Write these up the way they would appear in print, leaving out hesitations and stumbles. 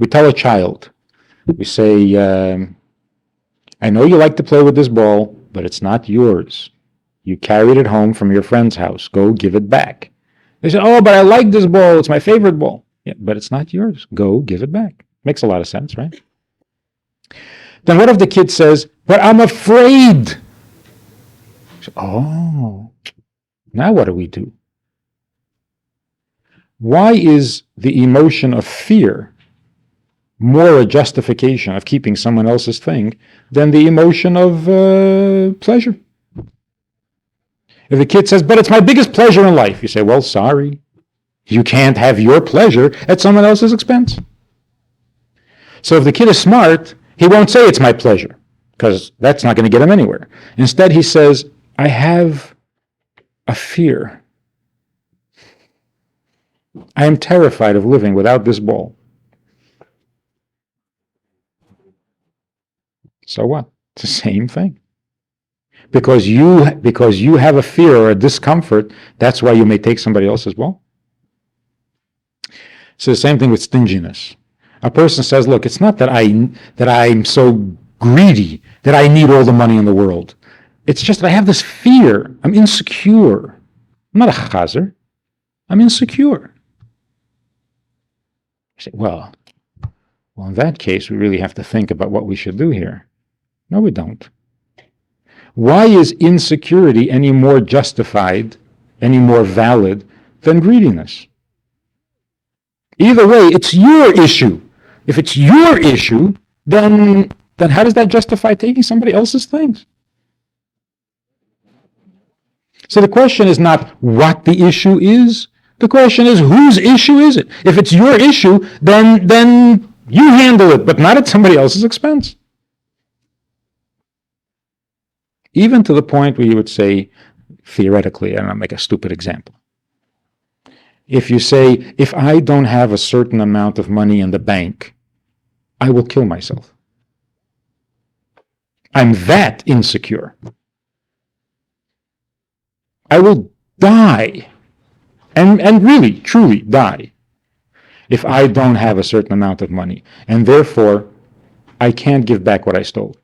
We tell a child, we say, I know you like to play with this ball, but it's not yours. You carried it home from your friend's house. Go give it back. They say, oh, but I like this ball. It's my favorite ball. Yeah, but it's not yours. Go give it back. Makes a lot of sense, right? Then what if the kid says, but I'm afraid? Oh, now what do we do? Why is the emotion of fear more a justification of keeping someone else's thing than the emotion of pleasure? If the kid says, but it's my biggest pleasure in life, you say, well, sorry. You can't have your pleasure at someone else's expense. So if the kid is smart, he won't say it's my pleasure, because that's not going to get him anywhere. Instead, he says, I have a fear. I am terrified of living without this ball. So what? It's the same thing. Because you have a fear or a discomfort, that's why you may take somebody else's ball. So the same thing with stinginess. A person says, look, it's not that I'm so greedy that I need all the money in the world. It's just that I have this fear. I'm insecure. I'm not a chazer. I'm insecure. You say, well, in that case, we really have to think about what we should do here. No, we don't. Why is insecurity any more justified, any more valid than greediness? Either way, it's your issue. If it's your issue, then how does that justify taking somebody else's things? So the question is not what the issue is. The question is whose issue is it? If it's your issue, then you handle it, but not at somebody else's expense. Even to the point where you would say, theoretically, and I'll make a stupid example. If you say, if I don't have a certain amount of money in the bank, I will kill myself. I'm that insecure. I will die, and really, truly die, if I don't have a certain amount of money. And therefore, I can't give back what I stole.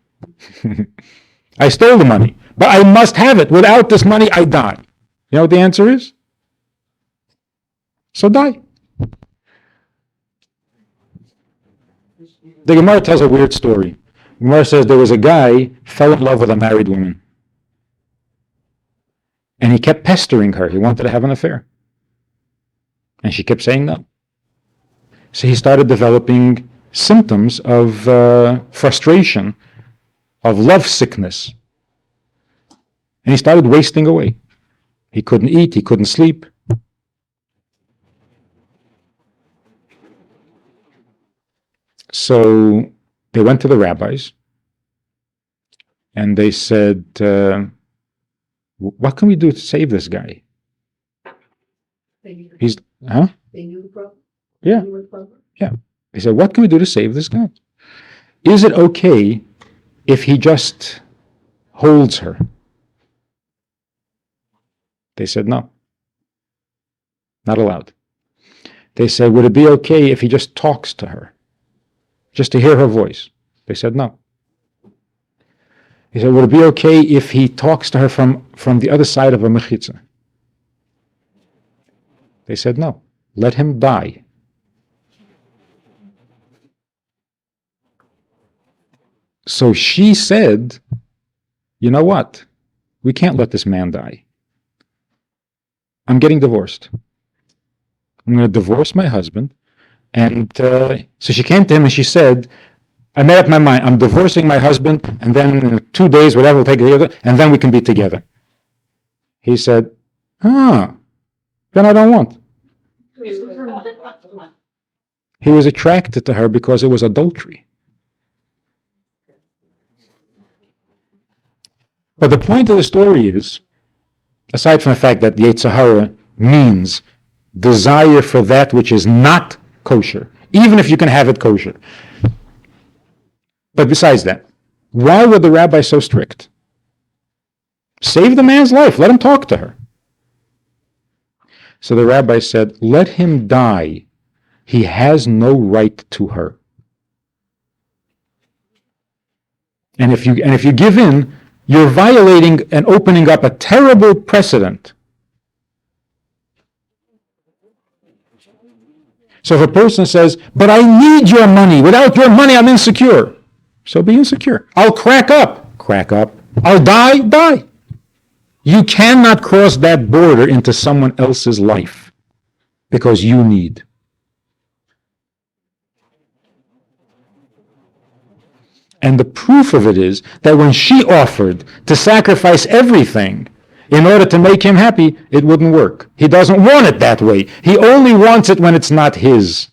I stole the money, but I must have it. Without this money, I die. You know what the answer is? So die. The Gemara tells a weird story. The Gemara says there was a guy fell in love with a married woman. And he kept pestering her. He wanted to have an affair. And she kept saying no. So he started developing symptoms of frustration, of love sickness. And he started wasting away. He couldn't eat, he couldn't sleep. So they went to the rabbis and they said, what can we do to save this guy? They knew the problem? Yeah. Yeah. They said, what can we do to save this guy? Is it okay if he just holds her? They said, no. Not allowed. They said, would it be okay if he just talks to her? Just to hear her voice? They said, no. He said, would it be okay if he talks to her from the other side of a mechitza? They said, no. Let him die. So she said, you know what? We can't let this man die. I'm getting divorced. I'm going to divorce my husband. And so she came to him and she said, I made up my mind. I'm divorcing my husband, and then in 2 days, whatever, we'll take it together, and then we can be together. He said, then I don't want. He was attracted to her because it was adultery. But the point of the story is, aside from the fact that the Yetzer Hara means desire for that which is not kosher, even if you can have it kosher. But besides that, why were the rabbis so strict? Save the man's life. Let him talk to her. So the rabbi said, let him die. He has no right to her. And if you give in, you're violating and opening up a terrible precedent. So if a person says, but I need your money, without your money I'm insecure, so be insecure. I'll crack up. I'll die. You cannot cross that border into someone else's life because you need. And the proof of it is that when she offered to sacrifice everything in order to make him happy, it wouldn't work. He doesn't want it that way. He only wants it when it's not his.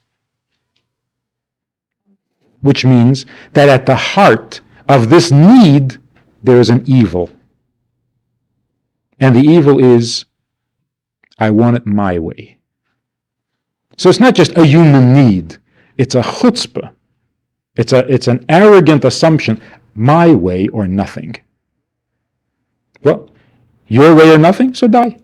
Which means that at the heart of this need, there is an evil. And the evil is, I want it my way. So it's not just a human need. It's a chutzpah. It's an arrogant assumption, my way or nothing. Well, your way or nothing, so die.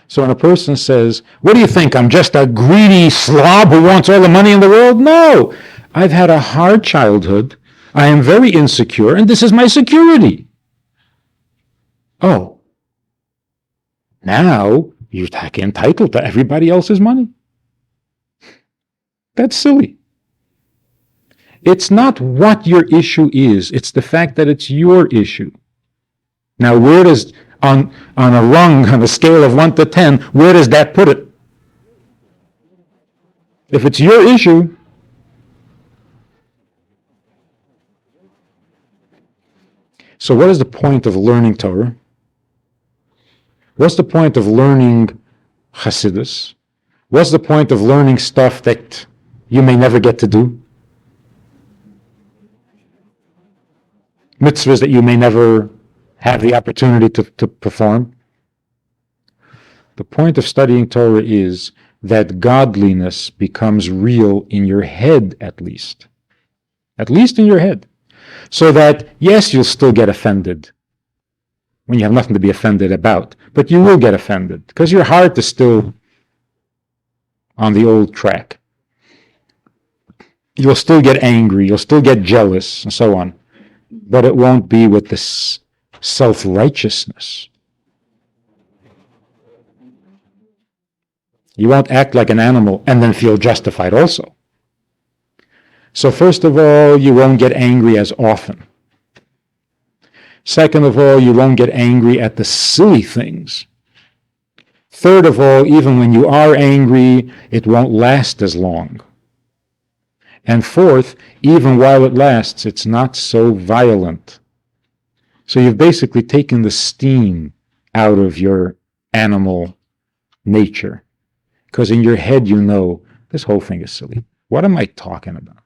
So when a person says, what do you think, I'm just a greedy slob who wants all the money in the world? No, I've had a hard childhood, I am very insecure, and this is my security. Oh, now you're entitled to everybody else's money. That's silly. It's not what your issue is, it's the fact that it's your issue. Now, where does, on a rung, on a scale of 1 to 10, where does that put it? If it's your issue, so what is the point of learning Torah? What's the point of learning Hasidus? What's the point of learning stuff that you may never get to do? Mitzvahs that you may never have the opportunity to perform. The point of studying Torah is that godliness becomes real in your head, at least in your head. So that, yes, you'll still get offended when you have nothing to be offended about, but you will get offended because your heart is still on the old track. You'll still get angry, you'll still get jealous, and so on. But it won't be with this self-righteousness. You won't act like an animal and then feel justified also. So first of all, you won't get angry as often. Second of all, you won't get angry at the silly things. Third of all, even when you are angry, it won't last as long. And fourth, even while it lasts, it's not so violent. So you've basically taken the steam out of your animal nature. Because in your head you know, this whole thing is silly. What am I talking about?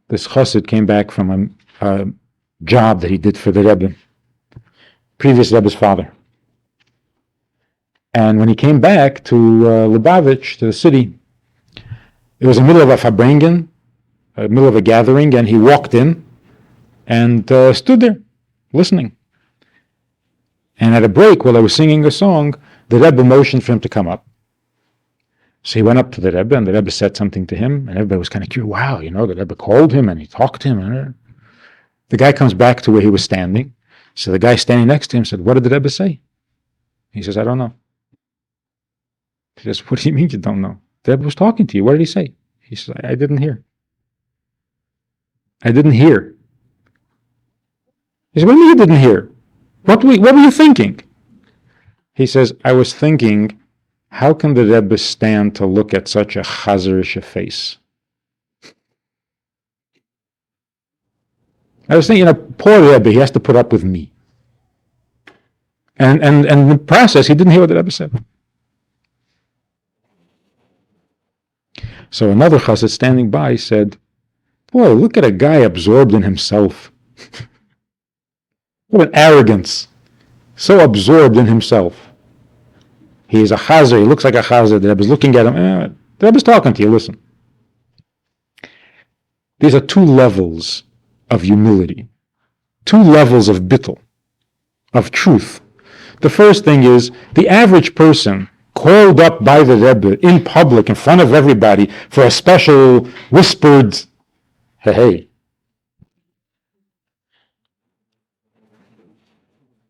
This chassid came back from a job that he did for the Rebbe, previous Rebbe's father. And when he came back to Lubavitch, to the city, it was in the middle of a farbrengen, middle of a gathering, and he walked in and stood there, listening. And at a break, while I was singing a song, the Rebbe motioned for him to come up. So he went up to the Rebbe, and the Rebbe said something to him, and everybody was kind of curious. Wow, the Rebbe called him, and he talked to him. The guy comes back to where he was standing. So the guy standing next to him said, what did the Rebbe say? He says, I don't know. He says, what do you mean you don't know? The Rebbe was talking to you. What did he say? He says, I didn't hear. I didn't hear. He said, what do you mean you didn't hear? What were you thinking? He says, I was thinking, how can the Rebbe stand to look at such a chazarish face? I was thinking, poor Rebbe, he has to put up with me. And in the process, he didn't hear what the Rebbe said. So another chassid standing by said, boy, look at a guy absorbed in himself. What an arrogance. So absorbed in himself. He is a chazar, he looks like a chazar. The Rebbe's looking at him. The Rebbe's talking to you, listen. These are two levels of humility. Two levels of bittul, of truth. The first thing is, the average person called up by the Rebbe in public, in front of everybody, for a special whispered, hey.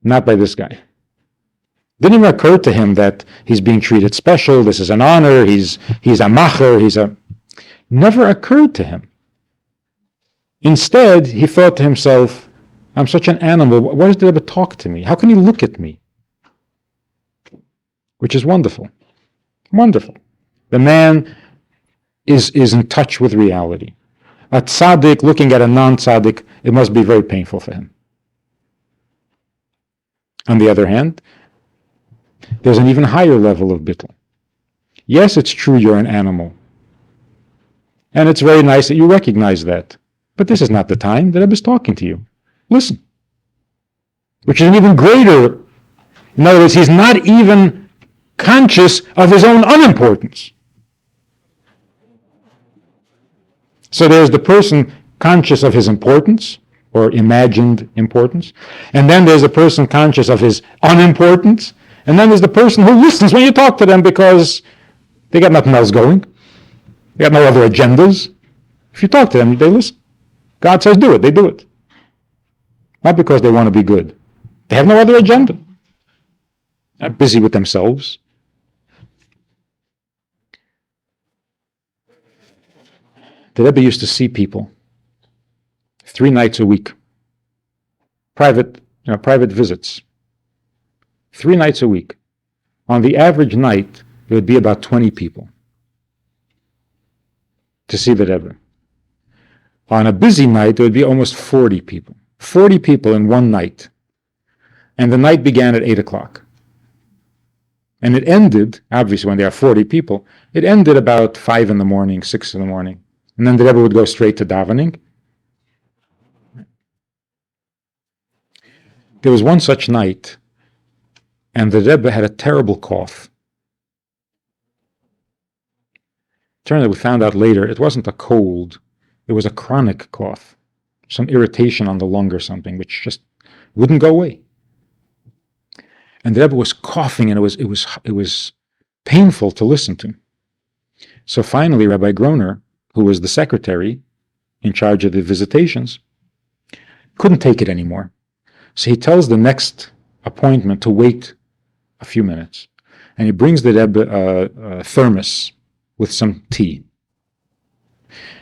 Not by this guy. Didn't even occur to him that he's being treated special, this is an honor, he's a macher, never occurred to him. Instead, he thought to himself, I'm such an animal, why does the Rebbe talk to me? How can he look at me? Which is wonderful. Wonderful. The man is in touch with reality. A tzaddik looking at a non-tzaddik, it must be very painful for him. On the other hand, there's an even higher level of bittul. Yes, it's true you're an animal. And it's very nice that you recognize that. But this is not the time that Rebbe is talking to you. Listen. Which is an even greater, in other words, he's not even conscious of his own unimportance. So there's the person conscious of his importance, or imagined importance, and then there's the person conscious of his unimportance, and then there's the person who listens when you talk to them because they got nothing else going. They got no other agendas. If you talk to them, they listen. God says do it, they do it. Not because they want to be good. They have no other agenda. They're busy with themselves. The Rebbe used to see people 3 nights a week. Private visits. 3 nights a week. On the average night, it would be about 20 people to see the Rebbe. On a busy night, it would be almost 40 people. 40 people in one night. And the night began at 8 o'clock. And it ended, obviously when there are 40 people, it ended about 5 in the morning, 6 in the morning. And then the Rebbe would go straight to davening. There was one such night, and the Rebbe had a terrible cough. Turned out, we found out later, it wasn't a cold, it was a chronic cough. Some irritation on the lung or something, which just wouldn't go away. And the Rebbe was coughing, and it was painful to listen to. So finally, Rabbi Groner, who was the secretary in charge of the visitations, couldn't take it anymore. So he tells the next appointment to wait a few minutes. And he brings the Rebbe a thermos with some tea.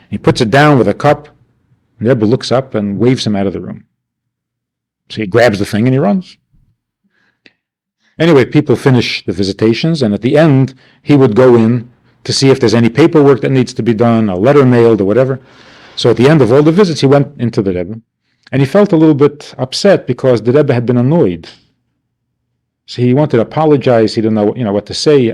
He puts it down with a cup. The Rebbe looks up and waves him out of the room. So he grabs the thing and he runs. Anyway, people finish the visitations, and at the end, he would go in to see if there's any paperwork that needs to be done, a letter mailed or whatever. So at the end of all the visits, he went into the Rebbe, and he felt a little bit upset because the Rebbe had been annoyed. So he wanted to apologize. He didn't know, what to say.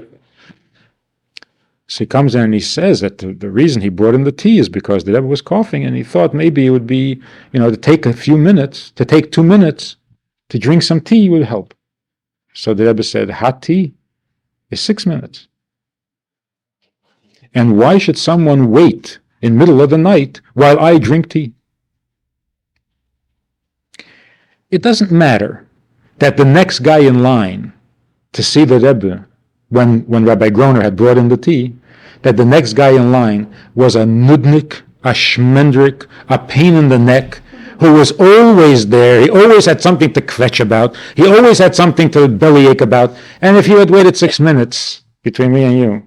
So he comes in and he says that the reason he brought in the tea is because the Rebbe was coughing, and he thought maybe it would be, to take 2 minutes to drink some tea would help. So the Rebbe said, hot tea is 6 minutes. And why should someone wait in the middle of the night while I drink tea? It doesn't matter that the next guy in line to see the Rebbe, when Rabbi Groner had brought in the tea, that the next guy in line was a nudnik, a shmendrik, a pain in the neck, who was always there. He always had something to kvetch about. He always had something to bellyache about. And if you had waited 6 minutes between me and you,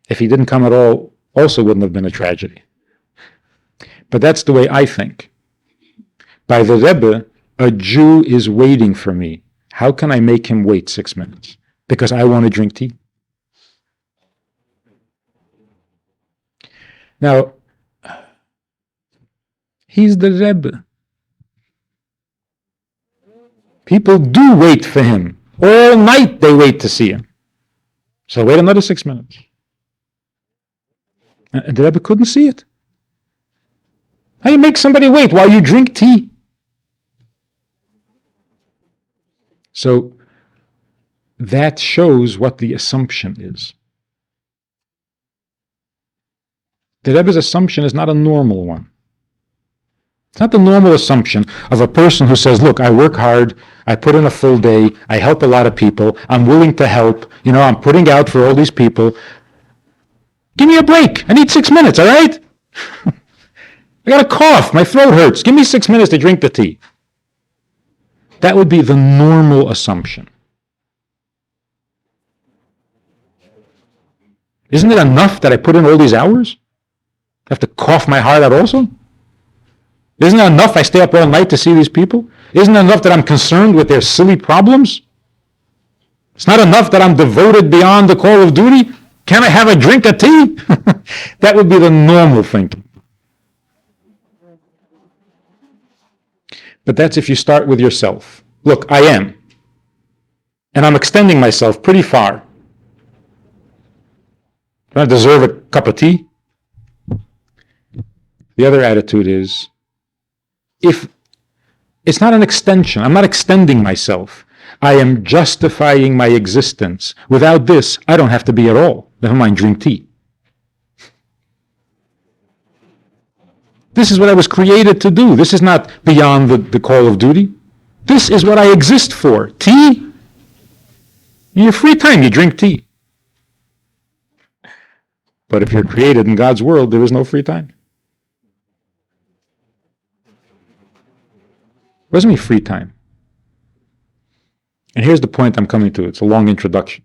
if he didn't come at all, also wouldn't have been a tragedy. But that's the way I think. By the Rebbe, a Jew is waiting for me. How can I make him wait 6 minutes? Because I want to drink tea? Now, he's the Rebbe. People do wait for him. All night they wait to see him. So wait another 6 minutes. And the Rebbe couldn't see it. How do you make somebody wait while you drink tea? So that shows what the assumption is. The Rebbe's assumption is not a normal one. It's not the normal assumption of a person who says, look, I work hard, I put in a full day, I help a lot of people, I'm willing to help, I'm putting out for all these people. Give me a break. I need 6 minutes, all right? I got a cough, my throat hurts. Give me 6 minutes to drink the tea. That would be the normal assumption. Isn't it enough that I put in all these hours? I have to cough my heart out also? Isn't it enough I stay up all night to see these people? Isn't it enough that I'm concerned with their silly problems? It's not enough that I'm devoted beyond the call of duty? Can I have a drink of tea? That would be the normal thinking. But that's if you start with yourself. Look, I am. And I'm extending myself pretty far. Do I deserve a cup of tea? The other attitude is, if it's not an extension, I'm not extending myself. I am justifying my existence. Without this, I don't have to be at all. Never mind drink tea. This is what I was created to do. This is not beyond the call of duty. This is what I exist for. Tea? In your free time, you drink tea. But if you're created in God's world, there is no free time. What does it mean free time? And here's the point I'm coming to. It's a long introduction.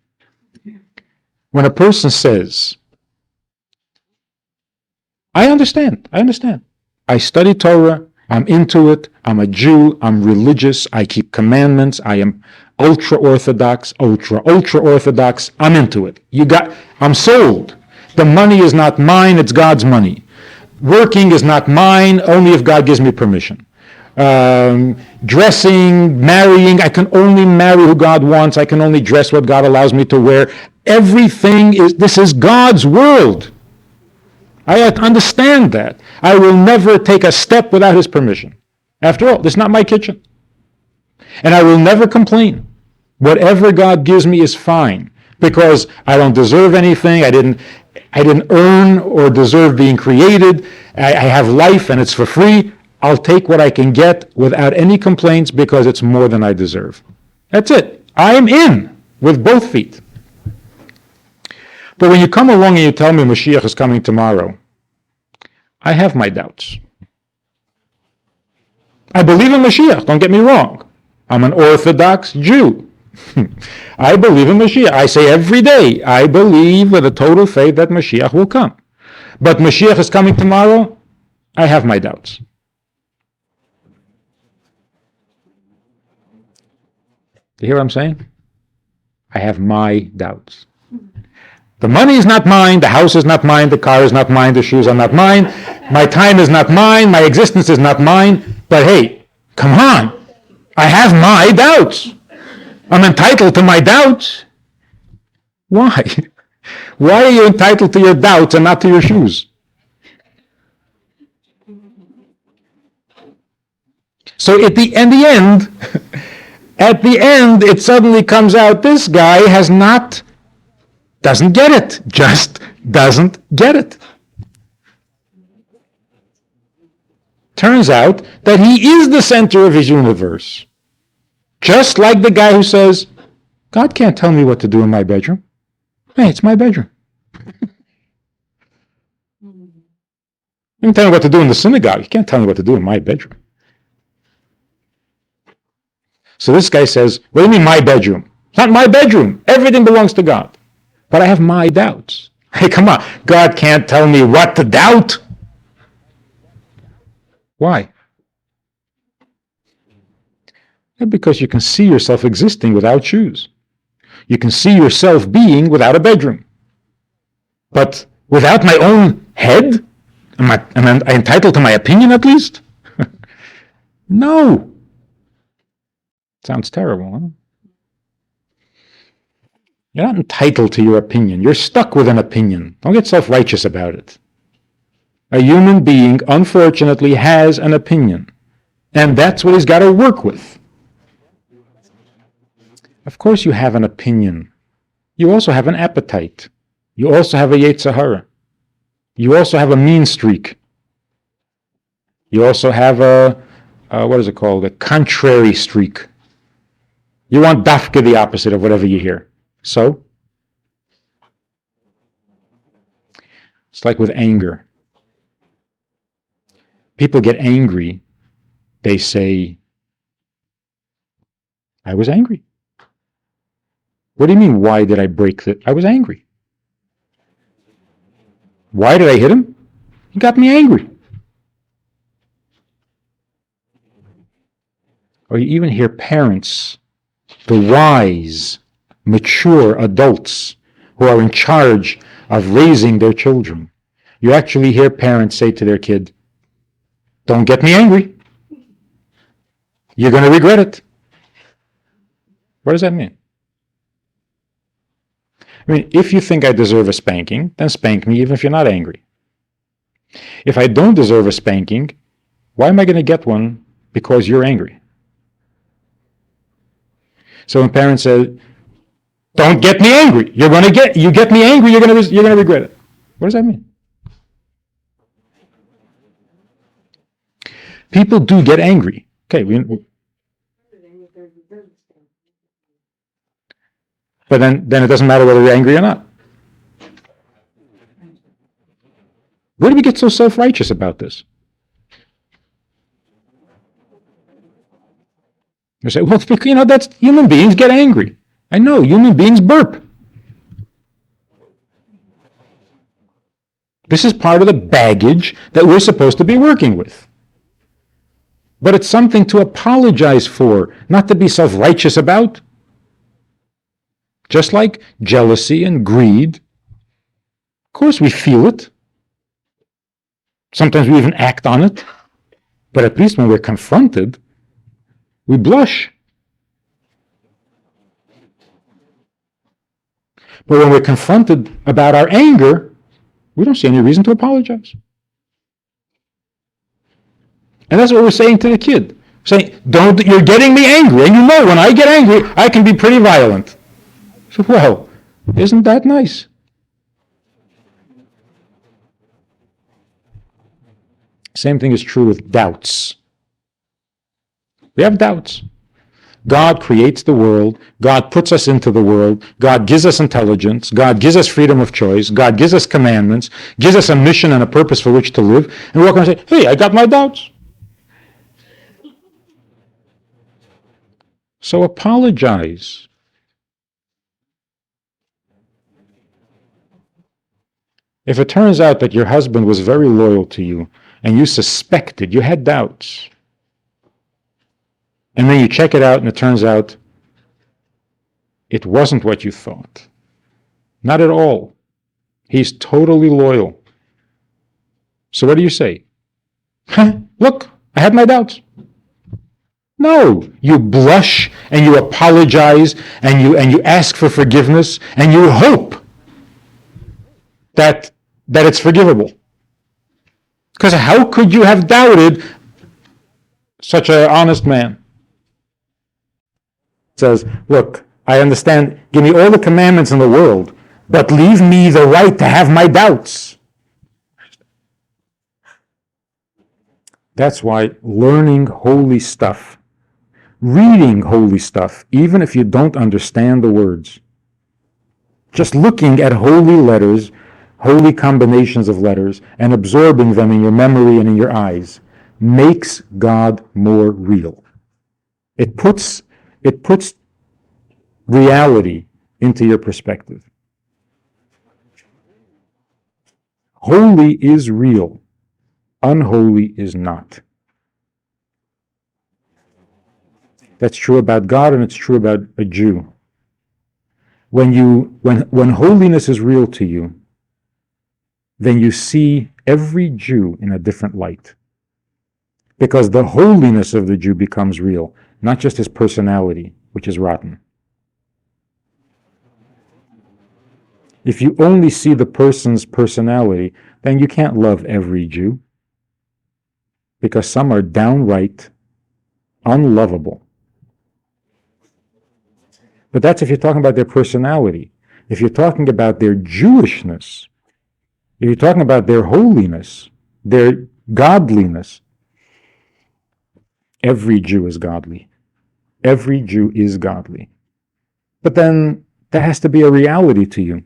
When a person says, I understand. I study Torah, I'm into it, I'm a Jew, I'm religious, I keep commandments, I am ultra-Orthodox, ultra-Orthodox, I'm into it. I'm sold. The money is not mine, it's God's money. Working is not mine, only if God gives me permission. Dressing, marrying, I can only marry who God wants, I can only dress what God allows me to wear. This is God's world. I understand that. I will never take a step without his permission. After all, this is not my kitchen. And I will never complain. Whatever God gives me is fine, because I don't deserve anything. I didn't earn or deserve being created. I have life and it's for free. I'll take what I can get without any complaints because it's more than I deserve. That's it. I am in with both feet. But when you come along and you tell me Mashiach is coming tomorrow, I have my doubts. I believe in Mashiach, don't get me wrong. I'm an Orthodox Jew. I believe in Mashiach. I say every day, I believe with a total faith that Mashiach will come. But Mashiach is coming tomorrow, I have my doubts. You hear what I'm saying? I have my doubts. The money is not mine, the house is not mine, the car is not mine, the shoes are not mine, my time is not mine, my existence is not mine, but hey, come on, I have my doubts. I'm entitled to my doubts. Why? Why are you entitled to your doubts and not to your shoes? So at the end, it suddenly comes out, this guy doesn't get it. Just doesn't get it. Turns out that he is the center of his universe. Just like the guy who says, God can't tell me what to do in my bedroom. Hey, it's my bedroom. You can tell me what to do in the synagogue. You can't tell me what to do in my bedroom. So this guy says, what do you mean my bedroom? It's not my bedroom. Everything belongs to God. But I have my doubts. Hey, come on. God can't tell me what to doubt. Why? Because you can see yourself existing without shoes. You can see yourself being without a bedroom. But without my own head? Am I entitled to my opinion at least? No. Sounds terrible, huh? You're not entitled to your opinion. You're stuck with an opinion. Don't get self-righteous about it. A human being, unfortunately, has an opinion. And that's what he's got to work with. Of course you have an opinion. You also have an appetite. You also have a Yetzer Hara. You also have a mean streak. You also have what is it called? A contrary streak. You want dafka, the opposite of whatever you hear. So, it's like with anger. People get angry. They say, I was angry. What do you mean, why did I break the... I was angry. Why did I hit him? He got me angry. Or you even hear parents, the wise, mature adults who are in charge of raising their children. You actually hear parents say to their kid, don't get me angry. You're going to regret it. What does that mean? I mean, if you think I deserve a spanking, then spank me even if you're not angry. If I don't deserve a spanking, why am I going to get one because you're angry? So when parents say, don't get me angry, you get me angry, you're going to regret it. What does that mean? People do get angry. Okay, but then it doesn't matter whether they're angry or not. Where do we get so self-righteous about this? You say, well, that's human beings get angry. I know, human beings burp. This is part of the baggage that we're supposed to be working with. But it's something to apologize for, not to be self-righteous about. Just like jealousy and greed. Of course we feel it. Sometimes we even act on it. But at least when we're confronted, we blush. But when we're confronted about our anger, we don't see any reason to apologize. And that's what we're saying to the kid. Saying, you're getting me angry. And when I get angry, I can be pretty violent. So, well, isn't that nice? Same thing is true with doubts. We have doubts. God creates the world. God puts us into the world. God gives us intelligence. God gives us freedom of choice. God gives us commandments, gives us a mission and a purpose for which to live. And we walk around and say, hey, I got my doubts. So apologize. If it turns out that your husband was very loyal to you and you suspected, you had doubts, and then you check it out and it turns out it wasn't what you thought. Not at all. He's totally loyal. So what do you say? Look, I had my doubts. No, you blush and you apologize and you ask for forgiveness and you hope that it's forgivable. Because how could you have doubted such an honest man? It says, look, I understand, give me all the commandments in the world, but leave me the right to have my doubts. That's why learning holy stuff, reading holy stuff, even if you don't understand the words, just looking at holy letters, holy combinations of letters, and absorbing them in your memory and in your eyes, makes God more real. It puts reality into your perspective. Holy is real. Unholy is not. That's true about God and it's true about a Jew. When holiness is real to you, then you see every Jew in a different light. Because the holiness of the Jew becomes real, not just his personality, which is rotten. If you only see the person's personality, then you can't love every Jew. Because some are downright unlovable. But that's if you're talking about their personality. If you're talking about their Jewishness, if you're talking about their holiness, their godliness, Every Jew is godly. Every Jew is godly. But then there has to be a reality to you.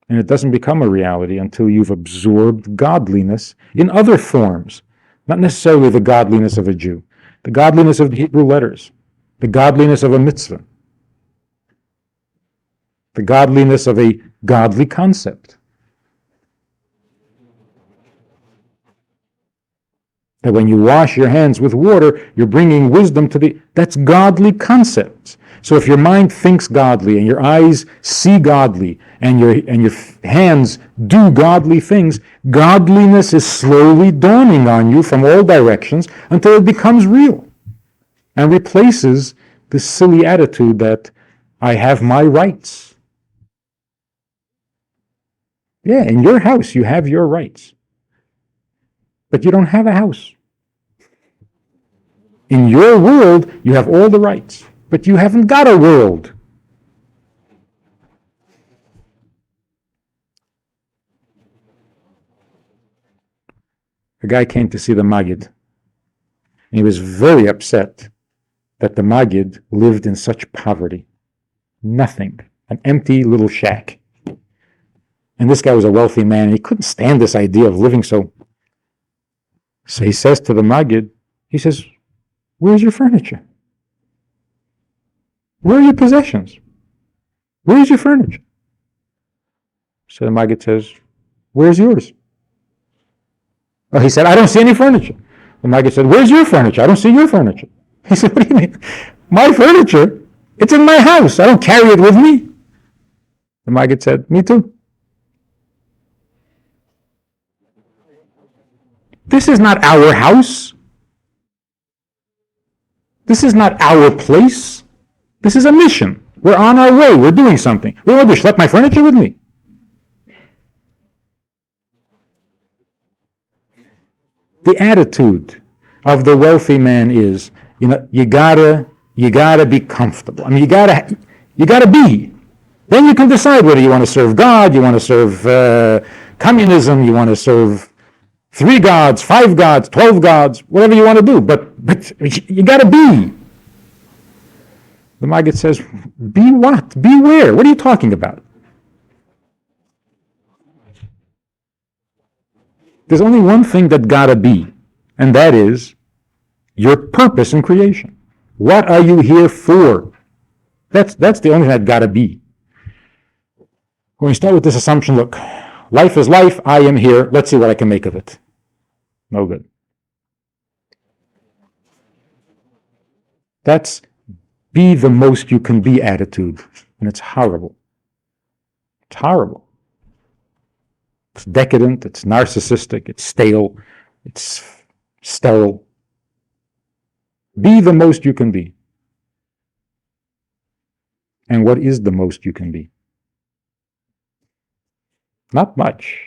And it doesn't become a reality until you've absorbed godliness in other forms. Not necessarily the godliness of a Jew, the godliness of the Hebrew letters, the godliness of a mitzvah, the godliness of a godly concept. That when you wash your hands with water, you're bringing wisdom to that's godly concepts. So if your mind thinks godly and your eyes see godly and your hands do godly things, godliness is slowly dawning on you from all directions until it becomes real and replaces this silly attitude that I have my rights. Yeah, in your house you have your rights, but you don't have a house. In your world, you have all the rights, but you haven't got a world. A guy came to see the Maggid, and he was very upset that the Maggid lived in such poverty. Nothing. An empty little shack. And this guy was a wealthy man, and he couldn't stand this idea of living so. So he says to the Maggid, he says, where's your furniture? Where are your possessions? Where's your furniture? So the Maggid says, where's yours? Oh, he said, I don't see any furniture. The Maggid said, where's your furniture? I don't see your furniture. He said, what do you mean? My furniture? It's in my house. I don't carry it with me. The Maggid said, me too. This is not our house. This is not our place. This is a mission. We're on our way. We're doing something. We want to schlep my furniture with me. The attitude of the wealthy man is, you gotta be comfortable. I mean, you gotta be. Then you can decide whether you want to serve God, you want to serve communism, you want to serve 3 gods, 5 gods, 12 gods, whatever you want to do. But you gotta be. The Maggid says, be what? Be where? What are you talking about? There's only one thing that gotta be, and that is your purpose in creation. What are you here for? That's the only thing that gotta be. When we start with this assumption, look, life is life, I am here, let's see what I can make of it. No good. That's be the most you can be attitude, and it's horrible. It's horrible. It's decadent, it's narcissistic, it's stale, it's sterile. Be the most you can be. And what is the most you can be? Not much.